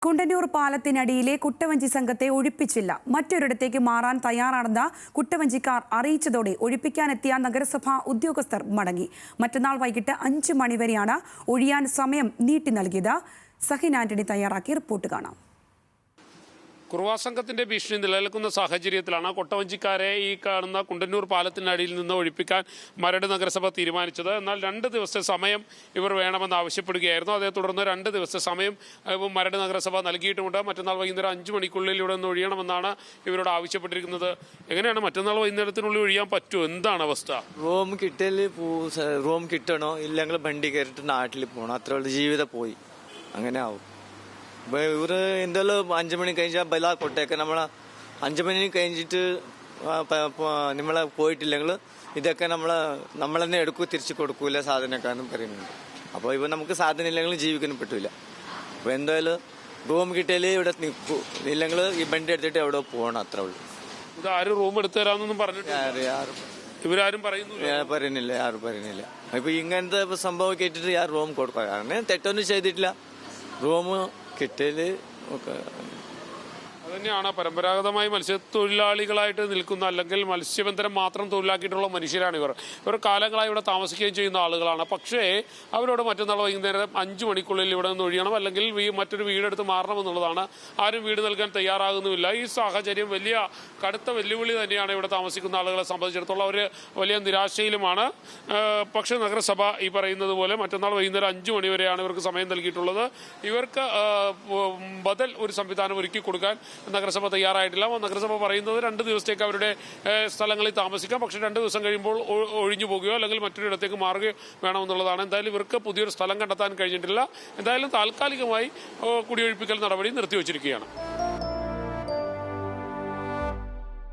കുണ്ടന്നൂർ പാലത്തിനടിയിലെ കുട്ടവഞ്ചി സംഘത്തെ ഒഴിപ്പിച്ചില്ല. മറ്റൊരിടത്തേക്ക് മാറാൻ തയ്യാറാണെന്ന് കുട്ടവഞ്ചിക്കാർ അറിയിച്ചതോടെ ഒഴിപ്പിക്കാനെത്തിയ നഗരസഭാ ഉദ്യോഗസ്ഥർ മടങ്ങി. മറ്റന്നാൾ വൈകിട്ട് 5 മണിവരെയാണ് ഒഴിയാൻ സമയം നീട്ടി നൽകിയത്. സഹിൻ ആന്റണി തയ്യാറാക്കിയ റിപ്പോർട്ട് കാണാം. കുറുവാ സംഘത്തിന്റെ ഭീഷണി നിലനിൽക്കുന്ന സാഹചര്യത്തിലാണ് കൊട്ടവഞ്ചിക്കാരെ ഈ കാണുന്ന കുണ്ടന്നൂർ പാലത്തിനടിയിൽ നിന്ന് ഒഴിപ്പിക്കാൻ മരട് നഗരസഭ തീരുമാനിച്ചത്. എന്നാൽ 2 ദിവസത്തെ സമയം ഇവർ വേണമെന്ന് ആവശ്യപ്പെടുകയായിരുന്നു. അതേ തുടർന്ന് 2 ദിവസത്തെ സമയം മരട് നഗരസഭ നൽകിയിട്ടുമുണ്ട്. മറ്റന്നാൾ വൈകുന്നേരം 5 മണിക്കുള്ളിൽ ഇവിടെ നിന്ന് ഒഴിയണമെന്നാണ് ഇവരോട് ആവശ്യപ്പെട്ടിരിക്കുന്നത്. എങ്ങനെയാണ് മറ്റന്നാൾ വൈകുന്നേരത്തിനുള്ളിൽ ഒഴിയാൻ പറ്റുമോ? എന്താണ് അവസ്ഥ? റൂം കിട്ടണോ ഇല്ലെങ്കിൽ വണ്ടി കയറിയിട്ട് നാട്ടിൽ പോകണം. അത്ര ജീവിതം പോയി അങ്ങനെ ആവും. ഇവർ എന്തായാലും 5 മണി കഴിഞ്ഞാൽ ബല കൊട്ടയൊക്കെ 5 മണി കഴിഞ്ഞിട്ട് നമ്മളെ പോയിട്ടില്ലെങ്കിൽ ഇതൊക്കെ നമ്മൾ തന്നെ എടുക്കൂ, തിരിച്ചു കൊടുക്കൂല സാധനക്കാരെന്നും പറയുന്നുണ്ട്. അപ്പോൾ ഇവ നമുക്ക് സാധനം ഇല്ലെങ്കിലും ജീവിക്കാനും പറ്റില്ല. അപ്പോൾ എന്തായാലും റൂം കിട്ടിയാലേ ഇവിടെ നിൽക്കൂ, ഇല്ലെങ്കിൽ ഈ വണ്ടി എടുത്തിട്ട് എവിടെ പോകണം, അത്ര ഉള്ളൂ. ഇത് ആരും റൂം എടുത്തു തരാമെന്നൊന്നും പറഞ്ഞിട്ട് ഇവരാരും പറയുന്നില്ല, ആരും പറയുന്നില്ല. ഇപ്പൊ ഇങ്ങനത്തെ സംഭവം കേട്ടിട്ട് ആരും റൂം കൊടുക്കുക. കാരണം തെറ്റൊന്നും ചെയ്തിട്ടില്ല. റൂം കിട്ടല് ഒക്കെ അതുതന്നെയാണ്. പരമ്പരാഗതമായി മത്സ്യത്തൊഴിലാളികളായിട്ട് നിൽക്കുന്ന അല്ലെങ്കിൽ മത്സ്യബന്ധനം മാത്രം തൊഴിലാക്കിയിട്ടുള്ള മനുഷ്യരാണ് ഇവർ കാലങ്ങളായി ഇവിടെ താമസിക്കുകയും ചെയ്യുന്ന ആളുകളാണ്. പക്ഷേ അവരോട് മറ്റന്നാൾ വൈകുന്നേരം 5 മണിക്കുള്ളിൽ ഇവിടെ നിന്ന് ഒഴിയണം, അല്ലെങ്കിൽ മറ്റൊരു വീടെടുത്ത് മാറണമെന്നുള്ളതാണ്. ആരും വീട് നൽകാൻ തയ്യാറാകുന്നുമില്ല. ഈ സാഹചര്യം വലിയ കടുത്ത വെല്ലുവിളി തന്നെയാണ് ഇവിടെ താമസിക്കുന്ന ആളുകളെ സംബന്ധിച്ചിടത്തോളം. അവർ വലിയ നിരാശയിലുമാണ്. പക്ഷേ നഗരസഭ ഈ പറയുന്നത് പോലെ മറ്റന്നാൾ വൈകുന്നേരം 5 മണി വരെയാണ് ഇവർക്ക് സമയം നൽകിയിട്ടുള്ളത്. ഇവർക്ക് ബദൽ ഒരു സംവിധാനം ഒരുക്കി കൊടുക്കാൻ നഗരസഭ തയ്യാറായിട്ടില്ല. നഗരസഭ പറയുന്നത് 2 ദിവസത്തേക്ക് അവരുടെ സ്ഥലങ്ങളിൽ താമസിക്കാം, പക്ഷേ 2 ദിവസം കഴിയുമ്പോൾ ഒഴിഞ്ഞു പോകുകയോ അല്ലെങ്കിൽ മറ്റൊരിടത്തേക്ക് മാറുകയോ വേണമെന്നുള്ളതാണ്. എന്തായാലും ഇവർക്ക് പുതിയൊരു സ്ഥലം കണ്ടെത്താൻ കഴിഞ്ഞിട്ടില്ല. എന്തായാലും താൽക്കാലികമായി കുടിയൊഴിപ്പിക്കൽ നടപടി നിർത്തിവച്ചിരിക്കുകയാണ്.